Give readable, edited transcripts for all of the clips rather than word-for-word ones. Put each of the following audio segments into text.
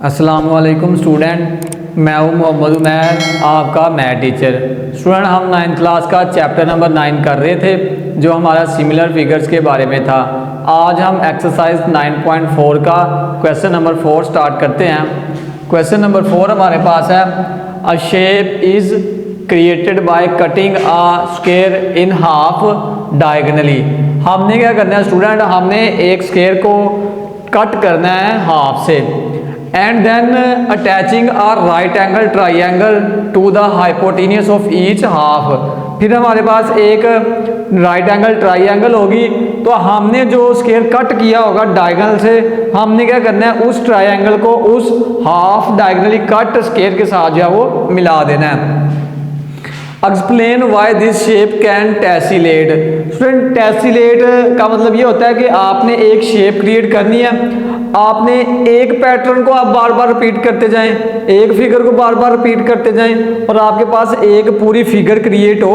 अस्सलामुअलैकुम स्टूडेंट, मैं हूँ मोहम्मद उमैर, आपका मैथ टीचर। स्टूडेंट, हम 9th क्लास का चैप्टर नंबर 9 कर रहे थे जो हमारा सिमिलर फिगर्स के बारे में था। आज हम एक्सरसाइज 9.4 का क्वेश्चन नंबर 4 स्टार्ट करते हैं। क्वेश्चन नंबर 4 हमारे पास है, अ shape is created by cutting a square in half diagonally. हमने क्या करना है स्टूडेंट, हमने एक स्क्वायर को कट करना है हाफ से and then attaching a right angle triangle to the hypotenuse of each half. फिर हमारे पास एक राइट एंगल ट्राइंगल होगी, तो हमने जो स्क्वायर कट किया होगा डायगोनल से, हमने क्या करना है उस ट्राइंगल को उस हाफ डायगोनली कट स्क्वायर के साथ जो है वो मिला देना है। Explain why this shape can tessellate. Student, tessellate का मतलब ये होता है कि आपने एक शेप क्रिएट करनी है, आपने एक पैटर्न को आप बार बार रिपीट करते जाएं, एक फिगर को बार बार रिपीट करते जाएं और आपके पास एक पूरी फिगर क्रिएट हो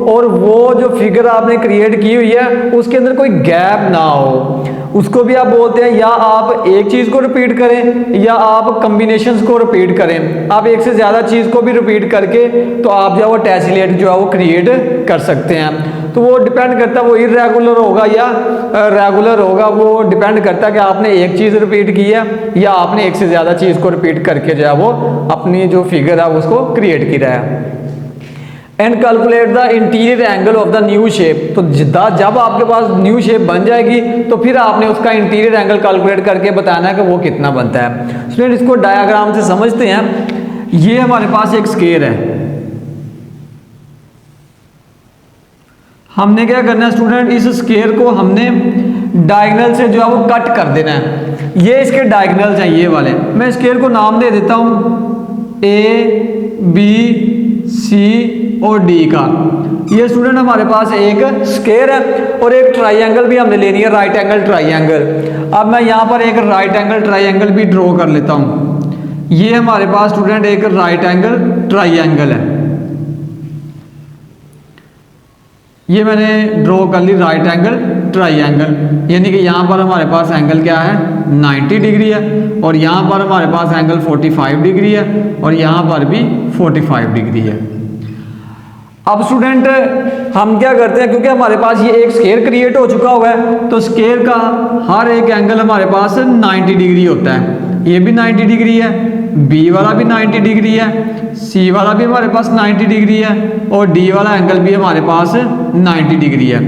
और वो जो फिगर आपने क्रिएट की हुई है उसके अंदर कोई गैप ना हो। उसको भी आप बोलते हैं या आप एक चीज़ को रिपीट करें या आप कम्बिनेशंस को रिपीट करें। आप एक से ज़्यादा चीज़ को भी रिपीट करके तो आप जो है वो टेसिलेट जो है वो क्रिएट कर सकते हैं। तो वो डिपेंड करता है वो इरेगुलर होगा या रेगुलर होगा, वो डिपेंड करता है कि आपने एक चीज़ रिपीट की है या आपने एक से ज़्यादा चीज़ को रिपीट करके जो है वो अपनी जो फिगर है उसको क्रिएट की रहा है। And calculate the interior angle of the new shape. तो जब आपके पास न्यू शेप बन जाएगी तो फिर आपने उसका इंटीरियर एंगल कैलकुलेट करके बताना है कि वो कितना बनता है। स्टूडेंट, इसको डायग्राम से समझते हैं। ये हमारे पास एक स्क्वायर है, हमने क्या करना है स्टूडेंट, इस स्क्वायर को हमने डायगोनल से जो है वो कट कर देना है। ये इसके डायगोनल्स हैं ये वाले। मैं स्क्वायर को नाम दे देता हूँ ए बी सी और डी का। ये स्टूडेंट हमारे पास एक स्क्वायर है और एक ट्राइंगल भी हमने लेनी है, राइट एंगल ट्राइंगल। अब मैं यहाँ पर एक राइट एंगल ट्राइंगल भी ड्रॉ कर लेता हूँ। ये हमारे पास स्टूडेंट एक राइट एंगल ट्राइंगल है, ये मैंने ड्रॉ कर ली राइट एंगल ट्राइंगल। यानी कि यहाँ पर हमारे पास एंगल क्या है 90 डिग्री है और यहाँ पर हमारे पास एंगल 45 डिग्री है और यहाँ पर भी 45 डिग्री है। अब स्टूडेंट हम क्या करते हैं, क्योंकि हमारे पास ये एक स्क्वायर क्रिएट हो चुका हुआ है तो स्क्वायर का हर एक एंगल हमारे पास 90 डिग्री होता है। ये भी 90 डिग्री है, बी वाला भी 90 डिग्री है, सी वाला भी हमारे पास 90 डिग्री है और डी वाला एंगल भी हमारे पास 90 डिग्री है।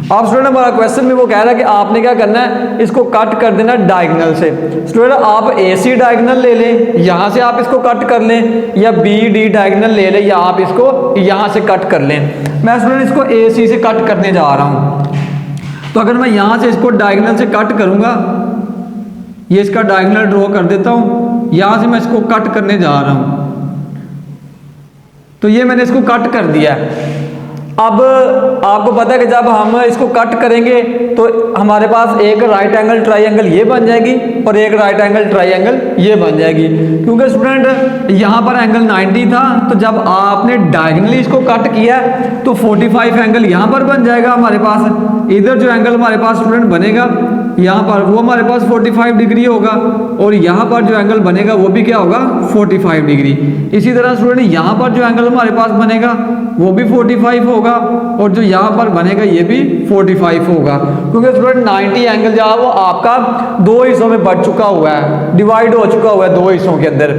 अब स्टूडेंट हमारा क्वेश्चन में वो कह रहा है कि आपने क्या करना है, इसको कट कर देना डायगोनल से। स्टूडेंट, आप ए सी डायगोनल ले लें, यहाँ से आप इसको कट कर लें, या बी डी डायगोनल ले लें या आप इसको यहाँ से कट कर लें। मैं स्टूडेंट इसको ए सी से कट करने जा रहा हूँ। तो अगर मैं यहाँ से इसको डायगोनल से कट करूँगा, ये इसका डायगोनल ड्रॉ कर देता हूँ, यहाँ से मैं इसको कट करने जा रहा हूँ, तो ये मैंने इसको कट कर दिया। अब आपको पता है कि जब हम इसको कट करेंगे तो हमारे पास एक राइट एंगल ट्राइंगल ये बन जाएगी और एक राइट एंगल ट्राइंगल ये बन जाएगी। क्योंकि स्टूडेंट यहाँ पर एंगल 90 था, तो जब आपने डायगोनली इसको कट किया तो 45 एंगल यहाँ पर बन जाएगा हमारे पास। इधर जो एंगल हमारे पास स्टूडेंट बनेगा यहाँ पर वो हमारे पास 45 डिग्री होगा और यहाँ पर जो एंगल बनेगा वो भी क्या होगा 45 डिग्री। इसी तरह स्टूडेंट यहाँ पर जो एंगल हमारे पास बनेगा वो भी 45 होगा और जो यहाँ पर बनेगा ये भी 45 होगा। क्योंकि स्टूडेंट 90 एंगल जो है वो आपका दो हिस्सों में बढ़ चुका हुआ है, डिवाइड हो चुका हुआ है दो हिस्सों के अंदर।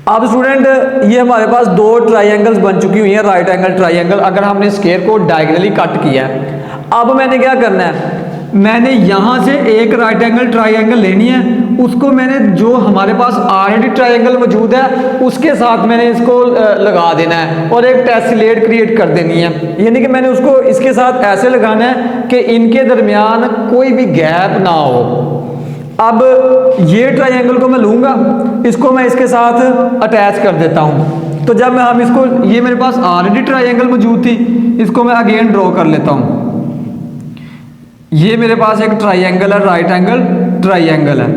अब स्टूडेंट ये हमारे पास दो ट्राइंगल्स बन चुकी हुई हैं, राइट एंगल ट्राइंगल, अगर हमने स्क्वायर को डायगोनली कट किया है। अब मैंने क्या करना है, मैंने यहाँ से एक राइट एंगल ट्राइंगल लेनी है, उसको मैंने जो हमारे पास ऑलरेडी ट्राइंगल मौजूद है उसके साथ मैंने इसको लगा देना है और एक टेसिलेट क्रिएट कर देनी है। यानी कि मैंने उसको इसके साथ ऐसे लगाना है कि इनके दरमियान कोई भी गैप ना हो। अब ये ट्राइंगल को मैं लूँगा, इसको मैं इसके साथ अटैच कर देता हूँ। तो जब हम इसको, ये मेरे पास ऑलरेडी ट्राइंगल मौजूद थी, इसको मैं अगेन ड्रॉ कर लेता हूँ। ये मेरे पास एक ट्राइंगल है, राइट एंगल ट्राइंगल है,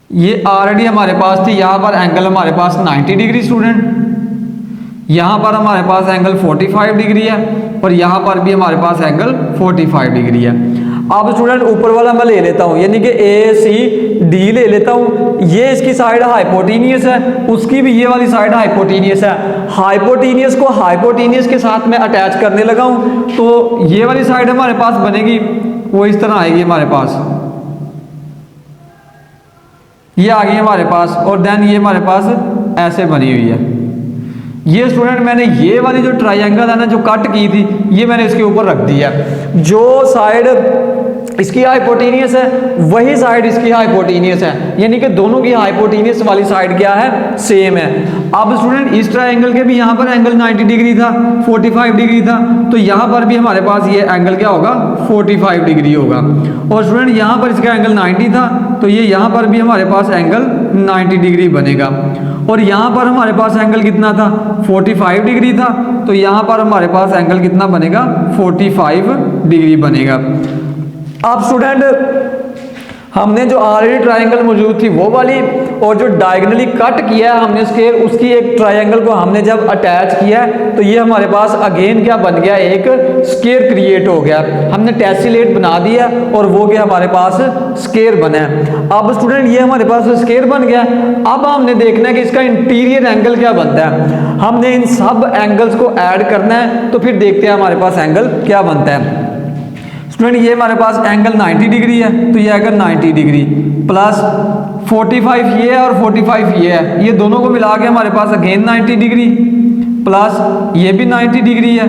ये ऑलरेडी हमारे पास थी। यहाँ पर एंगल हमारे पास 90 डिग्री स्टूडेंट, यहाँ पर हमारे पास एंगल 45 डिग्री है और यहाँ पर भी हमारे पास एंगल 45 डिग्री है। अब स्टूडेंट ऊपर वाला मैं ले लेता हूँ, यानी कि ए सी डी ले लेता हूँ। ये इसकी साइड हाइपोटेनियस है, उसकी भी ये वाली साइड हाइपोटेनियस है। हाइपोटेनियस को हाइपोटेनियस के साथ में अटैच करने लगा हूँ, तो ये वाली साइड हमारे पास बनेगी, वो इस तरह आएगी हमारे पास, ये आ गई हमारे पास, और देन ये हमारे पास ऐसे बनी हुई है। ये स्टूडेंट मैंने ये वाली जो ट्रायंगल है ना, जो कट की थी, ये मैंने इसके ऊपर रख दिया। जो साइड इसकी हाइपोटेनियस है वही साइड इसकी हाइपोटेनियस है, यानी कि दोनों की हाइपोटेनियस वाली साइड क्या है, सेम है। अब स्टूडेंट इस ट्रायंगल के भी यहाँ पर एंगल 90 डिग्री था, 45 डिग्री था, तो यहाँ पर भी हमारे पास ये एंगल क्या होगा, 45 डिग्री होगा। और स्टूडेंट यहाँ पर इसका एंगल 90 था, तो ये यहाँ पर भी हमारे पास एंगल 90 डिग्री बनेगा। और यहाँ पर हमारे पास एंगल कितना था, 45 डिग्री था, तो यहाँ पर हमारे पास एंगल कितना बनेगा, 45 डिग्री बनेगा। अब स्टूडेंट हमने जो ऑलरेडी ट्रायंगल मौजूद थी वो वाली, और जो डायगनली कट किया है हमने स्केयर, उसकी एक ट्रायंगल को हमने जब अटैच किया है, तो ये हमारे पास अगेन क्या बन गया, एक स्केयर क्रिएट हो गया। हमने टेसिलेट बना दिया और वो क्या हमारे पास स्केयर बना है। अब स्टूडेंट ये हमारे पास स्केयर बन गया। अब हमने देखना है कि इसका इंटीरियर एंगल क्या बनता है। हमने इन सब एंगल्स को ऐड करना है, तो फिर देखते हैं हमारे पास एंगल क्या बनता है। स्टूडेंट ये हमारे पास एंगल 90 डिग्री है, तो ये आएगा 90 डिग्री प्लस 45 ये है और 45 ये है, ये दोनों को मिला के हमारे पास अगेन 90 डिग्री प्लस ये भी 90 डिग्री है,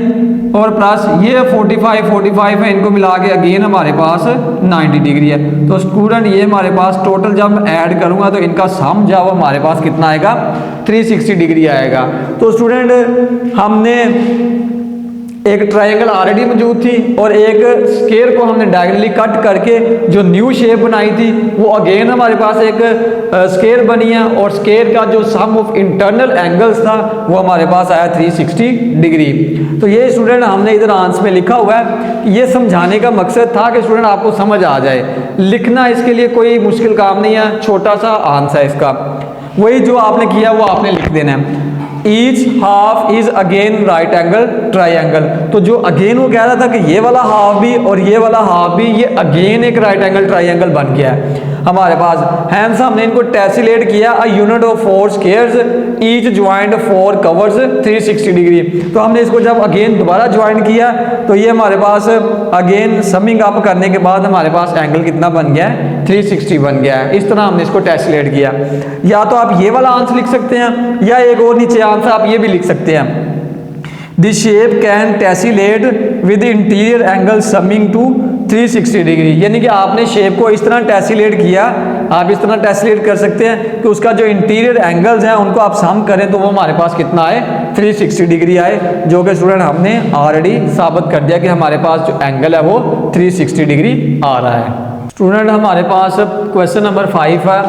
और प्लस ये 45 है, इनको मिला के अगेन हमारे पास 90 डिग्री है। तो स्टूडेंट ये हमारे पास टोटल जब ऐड करूंगा तो इनका सम जब हमारे पास कितना आएगा, 360 डिग्री आएगा। तो स्टूडेंट हमने एक ट्रायंगल ऑलरेडी मौजूद थी और एक स्केयर को हमने डायगोनली कट करके जो न्यू शेप बनाई थी, वो अगेन हमारे पास एक स्केयर बनी है, और स्केयर का जो सम ऑफ इंटरनल एंगल्स था वो हमारे पास आया 360 डिग्री। तो ये स्टूडेंट हमने इधर आंसर में लिखा हुआ है। ये समझाने का मकसद था कि स्टूडेंट आपको समझ आ जाए, लिखना इसके लिए कोई मुश्किल काम नहीं है, छोटा सा आंसर है इसका, वही जो आपने किया वो आपने लिख देना है। Each half is again right angle triangle. तो जो अगेन वो कह रहा था कि ये वाला हाफ भी और ये वाला हाफ भी, ये अगेन एक राइट एंगल ट्रायंगल बन गया है हमारे पास। हैंस हमने इनको टेसिलेट किया, अ unit of 4 squares each joint 4 covers 360 degree. तो हमने इसको जब अगेन दोबारा ज्वाइन किया तो ये हमारे पास अगेन समिंग अप करने के बाद हमारे पास एंगल कितना बन गया है, 360 बन गया है। इस तरह हमने इसको टेसिलेट किया। या तो आप ये वाला आंसर लिख सकते हैं, या एक और नीचे आंसर आप ये भी लिख सकते हैं, the shape can tessellate with interior angle summing to 360 degree. यानी कि आपने शेप को इस तरह टेसिलेट किया, आप इस तरह टेसिलेट कर सकते हैं कि उसका जो इंटीरियर एंगल्स हैं उनको आप सम करें तो वो हमारे पास कितना आए, 360 डिग्री आए, जो कि स्टूडेंट हमने ऑलरेडी साबित कर दिया कि हमारे पास जो एंगल है वो 360 डिग्री आ रहा है। स्टूडेंट हमारे पास क्वेश्चन नंबर 5 है,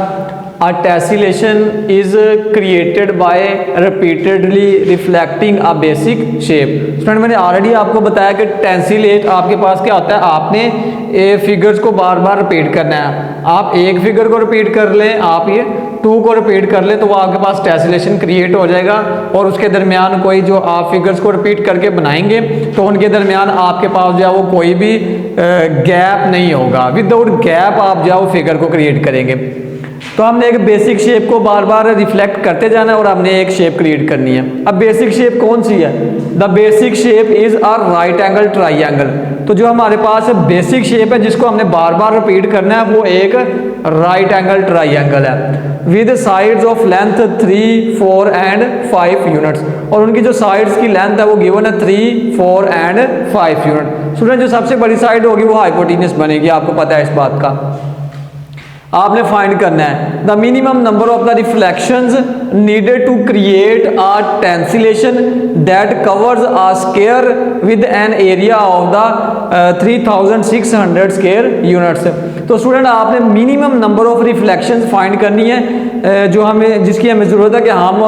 A tessellation is created by repeatedly reflecting a basic shape। Student मैंने ऑलरेडी आपको बताया कि टेंसिलेट आपके पास क्या होता है, आपने फिगर्स को बार बार रिपीट करना है। आप एक फिगर को रिपीट कर लें, आप ये 2 को रिपीट कर लें, तो वो आपके पास टेसलेशन क्रिएट हो जाएगा, और उसके दरमियान कोई जो आप फिगर्स को रिपीट करके बनाएंगे तो उनके दरमियान आपके पास जो है वो कोई भी गैप नहीं होगा। विदाउट गैप आप जो है वो फिगर को क्रिएट करेंगे। तो हमने एक बेसिक शेप को बार बार रिफ्लेक्ट करते जाना है और हमने एक शेप क्रिएट करनी है। अब बेसिक शेप कौन सी है? The basic shape is a right angle triangle. तो जो हमारे पास बेसिक शेप है जिसको हमने बार बार रिपीट करना है वो एक राइट एंगल ट्राइंगल है with sides of length 3, 4 and 5 units. और उनकी जो साइड्स की लेंथ है वो गिवन है 3, 4 एंड 5 यूनिट। स्टूडेंट जो सबसे बड़ी साइड होगी वो हाइपोटेन्यूस बनेगी, आपको पता है इस बात का। आपने फाइंड करना है the minimum number of the reflections needed to create a tessellation that covers a square with an area of the 3600 square units. तो स्टूडेंट आपने minimum number of reflections find करनी है जो हमें जिसकी हमें ज़रूरत है कि हम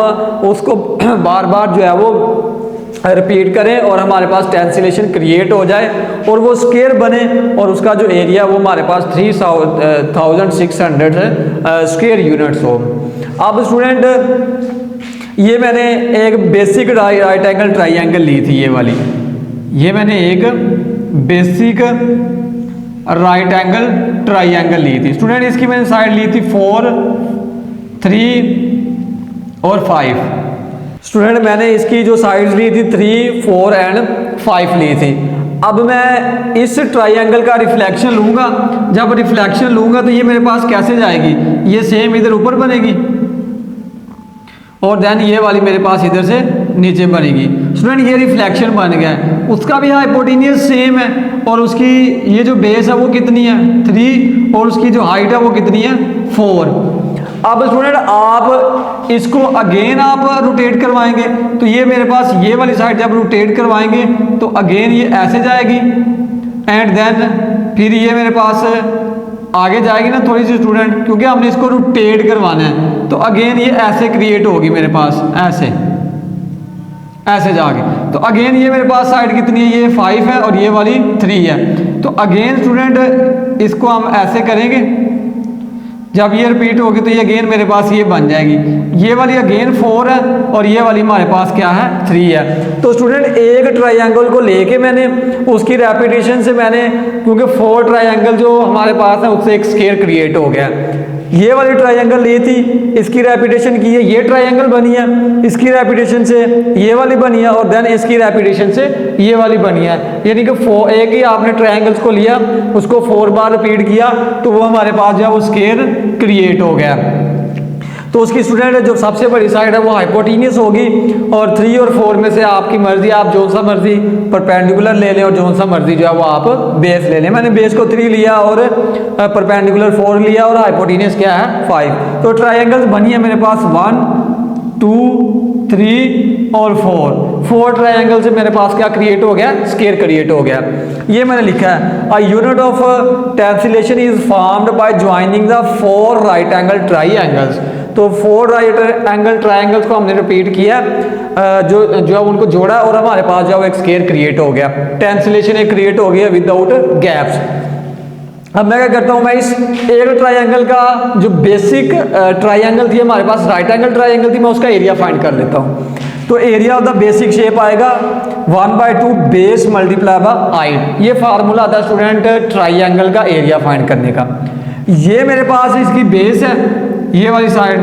उसको बार बार जो है वो रिपीट करें और हमारे पास टेंसिलेशन क्रिएट हो जाए और वो स्क्वायर बने और उसका जो एरिया वो हमारे पास 3600 स्क्वायर यूनिट्स हो। अब स्टूडेंट ये मैंने एक बेसिक राइट एंगल ट्राइंगल ली थी, ये वाली, ये मैंने एक बेसिक राइट एंगल ट्राइंगल ली थी। स्टूडेंट इसकी मैंने साइड ली थी 4, 3 और 5। स्टूडेंट मैंने इसकी जो साइड्स ली थी 3, 4 एंड 5 ली थी। अब मैं इस ट्राइंगल का रिफ्लेक्शन लूँगा। जब रिफ्लेक्शन लूँगा तो ये मेरे पास कैसे जाएगी, ये सेम इधर ऊपर बनेगी और देन ये वाली मेरे पास इधर से नीचे बनेगी। स्टूडेंट ये रिफ्लेक्शन बन गया है, उसका भी हाइपोटेन्यूज सेम है और उसकी ये जो बेस है वो कितनी है 3 और उसकी जो हाइट है वो कितनी है 4। अब स्टूडेंट आप इसको अगेन आप रोटेट करवाएंगे तो ये मेरे पास ये वाली साइड जब रोटेट करवाएंगे तो अगेन ये ऐसे जाएगी एंड देन फिर ये मेरे पास आगे जाएगी ना थोड़ी सी स्टूडेंट, क्योंकि हमने इसको रोटेट करवाना है तो अगेन ये ऐसे क्रिएट होगी मेरे पास, ऐसे जाके। तो अगेन ये मेरे पास साइड कितनी है, ये 5 है और ये वाली 3 है। तो अगेन स्टूडेंट इसको हम ऐसे करेंगे, जब ये रिपीट होगी तो ये अगेन मेरे पास ये बन जाएगी। ये वाली अगेन 4 है और ये वाली हमारे पास क्या है 3 है। तो स्टूडेंट एक ट्राइंगल को लेके मैंने उसकी रेपिटेशन से मैंने, क्योंकि 4 ट्राइंगल जो हमारे पास है उससे एक स्केयर क्रिएट हो गया। ये वाली ट्राइंगल ली थी, इसकी रेपिटेशन की है, ये ट्राइंगल बनी है, इसकी रेपिटेशन से ये वाली बनी है और देन इसकी रेपिटेशन से ये वाली बनी है। यानी कि एक ही आपने ट्राइंगल्स को लिया, उसको 4 बार रिपीट किया तो वो हमारे पास जो है वो स्केयर क्रिएट हो गया। तो उसकी स्टूडेंट जो सबसे बड़ी साइड है वो हाइपोटेन्यूज होगी और 3 और 4 में से आपकी मर्जी, आप जो सा मर्जी परपेंडिकुलर ले लें और जो सा मर्जी जो है वो आप बेस ले लें। मैंने बेस को 3 लिया और परपेंडिकुलर 4 लिया और हाइपोटेन्यूज क्या है 5। तो ट्राइंगल्स बनी है मेरे पास 1, 2, 3 और 4 ट्राइंगल से मेरे पास क्या क्रिएट हो गया, स्केयर क्रिएट हो गया। ये मैंने लिखा है a unit of tessellation is formed by joining the 4 right angle triangles. तो 4 राइट एंगल ट्राइंगल्स को हमने रिपीट किया, जो उनको जोड़ा और हमारे पास जो एक स्केयर क्रिएट हो गया, टेंसिलेशन एक क्रिएट हो गया विदाउट गैप्स। अब मैं क्या करता हूँ, मैं इस एक ट्राइंगल का जो बेसिक ट्राइंगल थी हमारे पास राइट एंगल ट्राइंगल थी, मैं उसका एरिया फाइंड कर लेता हूँ। तो area of the basic shape आएगा 1/2 बेस मल्टीप्लाई बाय हाइट। ये फार्मूला आता है स्टूडेंट ट्राइंगल का एरिया फाइंड करने का। ये मेरे पास इसकी बेस है, ये वाली साइड,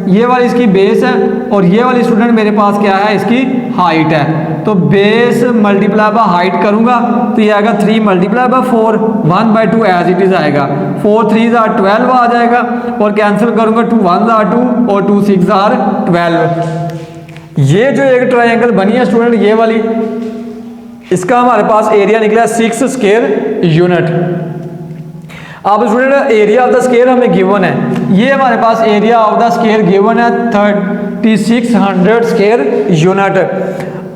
ये वाली इसकी बेस है और ये वाली स्टूडेंट मेरे पास क्या है, इसकी हाइट है। तो बेस मल्टीप्लाई बाय हाइट करूंगा तो ये आएगा 3 multiply by 4, 1/2 as it is आएगा। 4 3 आर 12 आ जाएगा और कैंसिल करूंगा 2 1 आर 2 और 2 6 आर 12। ये जो एक ट्राइंगल बनी है स्टूडेंट ये वाली, इसका हमारे पास एरिया निकला 6 स्क्वायर यूनिट। अब student area of the square हमें गिवन है, ये हमारे पास area of the square given है 3600 स्क्वायर यूनिट।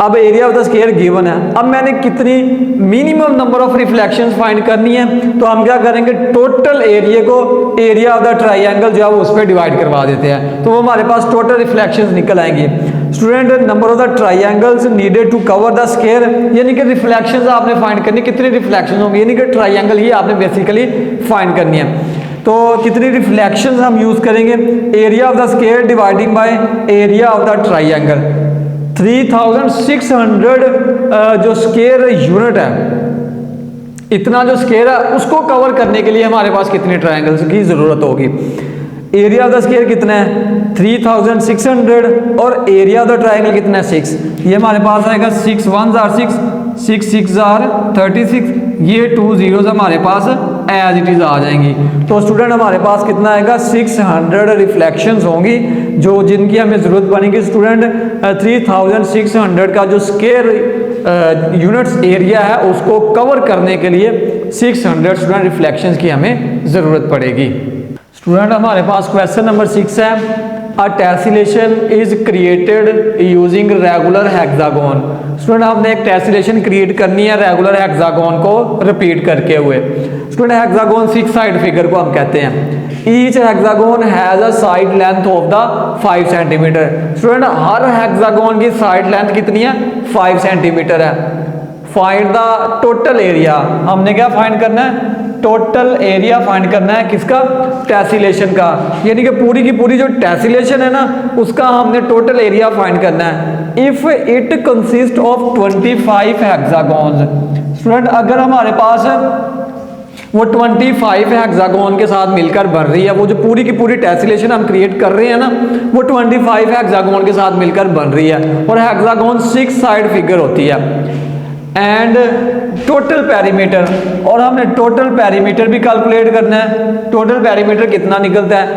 अब area of the square given है, अब मैंने कितनी minimum number of reflections find करनी है, तो हम क्या करेंगे टोटल एरिया को एरिया ऑफ द ट्राइंगल जो है वो उस पर डिवाइड करवा देते हैं, तो वो हमारे पास टोटल रिफ्लेक्शंस निकल आएंगी। Student number of the triangles needed to cover the square, यानी कि रिफ्लेक्शंस आपने फाइंड करनी, कितनी रिफ्लेक्शन होंगी, यानी कि ट्राइंगल ही आपने बेसिकली फाइंड करनी है। तो कितनी रिफ्लेक्शंस हम यूज करेंगे, area of the square dividing by area of the triangle. 3600 जो स्क्वायर यूनिट है, इतना जो स्क्वायर है उसको कवर करने के लिए हमारे पास कितने ट्राइंगल्स की जरूरत होगी। एरिया ऑफ द स्क्वायर कितना है 3600 और एरिया ऑफ द ट्राइंगल कितना है 6। ये हमारे पास आएगा 6 1 आर 6, 6 6 आर 36, ये 2 zeros हमारे पास एज इट इज आ जाएंगी। तो स्टूडेंट हमारे पास कितना आएगा 600 रिफ्लेक्शंस होंगी जो जिनकी हमें जरूरत बनेगी। स्टूडेंट 3600 का जो स्क्वायर यूनिट्स एरिया है उसको कवर करने के लिए 600 स्टूडेंट रिफ्लेक्शंस की हमें जरूरत पड़ेगी। स्टूडेंट हमारे पास क्वेश्चन नंबर 6 है, a tessellation is created using regular hexagon. Student आपने एक टेसिलेशन क्रिएट करनी है रेगुलर हेक्सागोन को रिपीट करके हुए। स्टूडेंट हेक्सागोन 6 साइड फिगर को हम कहते हैं। Each hexagon has a side length of the 5 centimetre. Student her hexagon की साइड लेंथ कितनी है 5 सेंटीमीटर है। फाइंड द टोटल एरिया, हमने क्या फाइंड करना है टोटल एरिया फाइंड करना है, किसका टेसिलेशन का, यानी कि पूरी की पूरी जो टेसिलेशन है ना उसका हमने टोटल एरिया फाइंड करना है। If it consist of 25 hexagons. Student अगर हमारे पास वो 25 हेक्सागोन के साथ मिलकर बन रही है। वो जो पूरी की पूरी टेसिलेशन हम क्रिएट कर रहे हैं ना, वो 25 हेक्सागोन के साथ मिलकर बन रही है। और हेक्सागोन 6 साइड फिगर होती है। एंड टोटल पेरीमीटर, और हमने टोटल पेरीमीटर भी कैलकुलेट करना है। टोटल पेरीमीटर कितना निकलता है,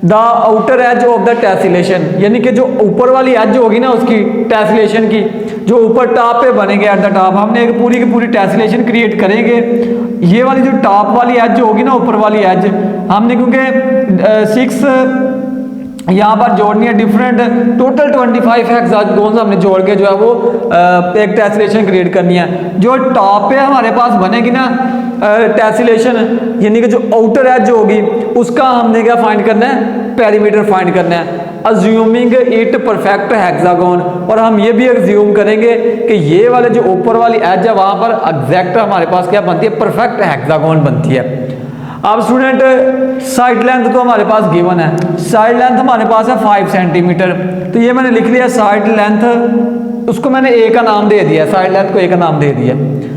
the outer as of the tessellation, यानी कि जो ऊपर वाली एज होगी ना उसकी टेसिलेशन की, जो ऊपर टॉप पे बनेंगे एट द टॉप, हमने एक पूरी की पूरी टेसिलेशन क्रिएट करेंगे। ये वाली जो टॉप वाली एज होगी ना, ऊपर वाली एज, हमने क्योंकि 6 यहाँ पर जोड़नी है डिफरेंट, टोटल 25 हेक्सागोन्स हमने जोड़ के जो है वो एक टेसिलेशन क्रिएट करनी है। जो टॉप पे हमारे पास बनेगी ना टेसिलेशन, यानी कि जो आउटर एज होगी उसका हमने क्या फाइंड करना है, पेरीमीटर फाइंड करना है। अज्यूमिंग इट परफेक्ट हेक्सागोन, और हम ये भी एज्यूम करेंगे कि ये वाले जो ऊपर वाली एज है वहां पर एग्जैक्ट हमारे पास क्या बनती है, परफेक्ट हेक्सागोन बनती है। अब स्टूडेंट साइड लेंथ तो हमारे पास गिवन है, साइड लेंथ हमारे पास है 5 सेंटीमीटर, तो ये मैंने लिख लिया साइड लेंथ, उसको मैंने ए का नाम दे दिया, साइड लेंथ को ए का नाम दे दिया,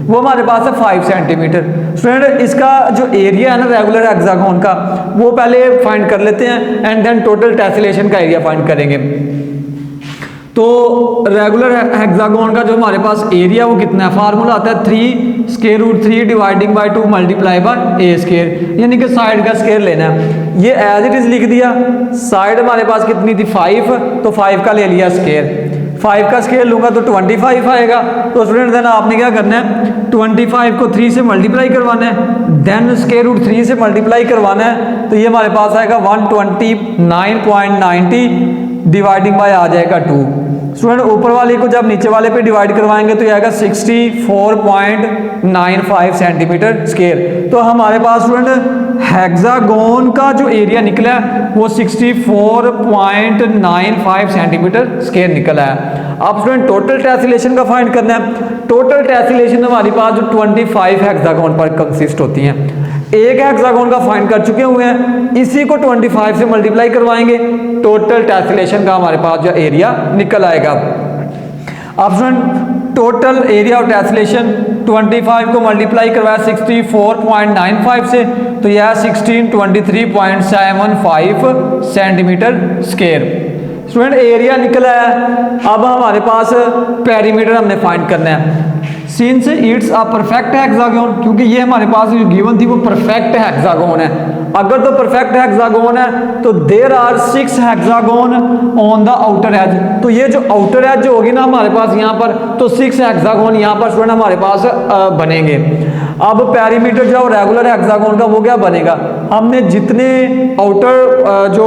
वो हमारे पास है 5 सेंटीमीटर। स्टूडेंट इसका जो एरिया है ना रेगुलर हेक्सागोन का, वो पहले फाइंड कर लेते हैं एंड देन टोटल टेसिलेशन का एरिया फाइंड करेंगे। तो रेगुलर हेक्सागोन का जो हमारे पास एरिया वो कितना है, फार्मूला आता है 3√3 dividing by 2 multiply by A square, यानी कि साइड का स्क्वायर लेना है। ये एज इट इज लिख दिया, साइड हमारे पास कितनी थी 5, तो 5 का ले लिया स्क्वायर, 5 का स्क्वायर लूंगा तो 25 आएगा। तो स्टूडेंट देन आपने क्या करना है, 25 को 3 से मल्टीप्लाई करवाना है, देन √3 से मल्टीप्लाई करवाना है, तो ये हमारे पास आएगा 129.90 डिवाइडिंग बाय आ जाएगा 2। स्टूडेंट ऊपर वाले को जब नीचे वाले पे डिवाइड करवाएंगे तो ये आएगा 64.95 सेंटीमीटर स्क्वायर। तो हमारे पास स्टूडेंट हेक्सागोन का जो एरिया निकला है वो 64.95 सेंटीमीटर स्क्वायर निकला है। अब स्टूडेंट टोटल टेसिलेशन का फाइंड करना है। टोटल टेसिलेशन हमारे पास जो 25 हेक्सागोन पर कंसिस्ट होती हैं, एक हेक्सागोन का फाइंड कर चुके हुए हैं, इसी को 25 से मल्टीप्लाई करवाएंगे, टोटल टेसिलेशन का हमारे पास जो एरिया निकल आएगा। Option total area of tessellation 25 को मल्टीप्लाई करवाया 64.95 से, तो यह 1623.75 सेंटीमीटर स्क्वायर। स्टूडेंट एरिया निकला है। अब हमारे पास पेरीमीटर हमने फाइंड करना है। Since it's a perfect hexagon, क्योंकि ये हमारे पास जो गिवन थी वो परफेक्ट हेक्सागोन है। अगर तो परफेक्ट हेक्सागोन है तो there are 6 hexagon on the outer edge, तो ये जो आउटर एज होगी ना हमारे पास यहाँ पर, तो 6 हेक्सागोन यहाँ पर स्टूडेंट हमारे पास बनेंगे। अब पेरीमीटर जो रेगुलर हेक्सागोन का वो क्या बनेगा, हमने जितने आउटर जो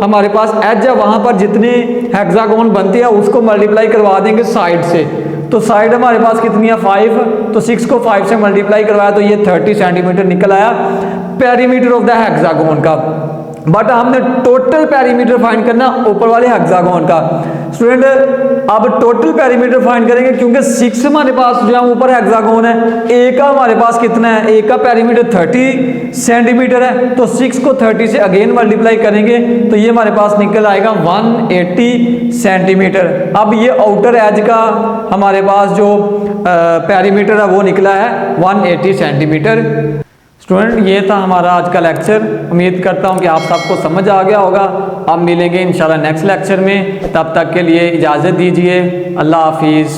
हमारे पास एज है वहां पर जितने हेक्सागोन बनते हैं उसको मल्टीप्लाई करवा देंगे साइड से। तो साइड हमारे पास कितनी है 5, तो 6 को 5 से मल्टीप्लाई करवाया तो ये 30 सेंटीमीटर निकल आया पेरीमीटर ऑफ द हेक्सागोन का। बट हमने टोटल पेरीमीटर फाइंड करना ऊपर वाले हेक्सागोन का। स्टूडेंट अब टोटल पेरीमीटर फाइंड करेंगे, क्योंकि 6 हमारे पास जो है ऊपर हेक्सागोन है, ए का हमारे पास कितना है, ए का पेरीमीटर 30 सेंटीमीटर है, तो 6 को 30 से अगेन मल्टीप्लाई करेंगे तो ये हमारे पास निकल आएगा 180 सेंटीमीटर। अब ये आउटर एज का हमारे पास जो पेरीमीटर है वो निकला है 180 सेंटीमीटर। स्टूडेंट ये था हमारा आज का लेक्चर। उम्मीद करता हूँ कि आप सबको समझ आ गया होगा। अब मिलेंगे इंशाल्लाह नेक्स्ट लेक्चर में, तब तक के लिए इजाज़त दीजिए। अल्लाह हाफिज़।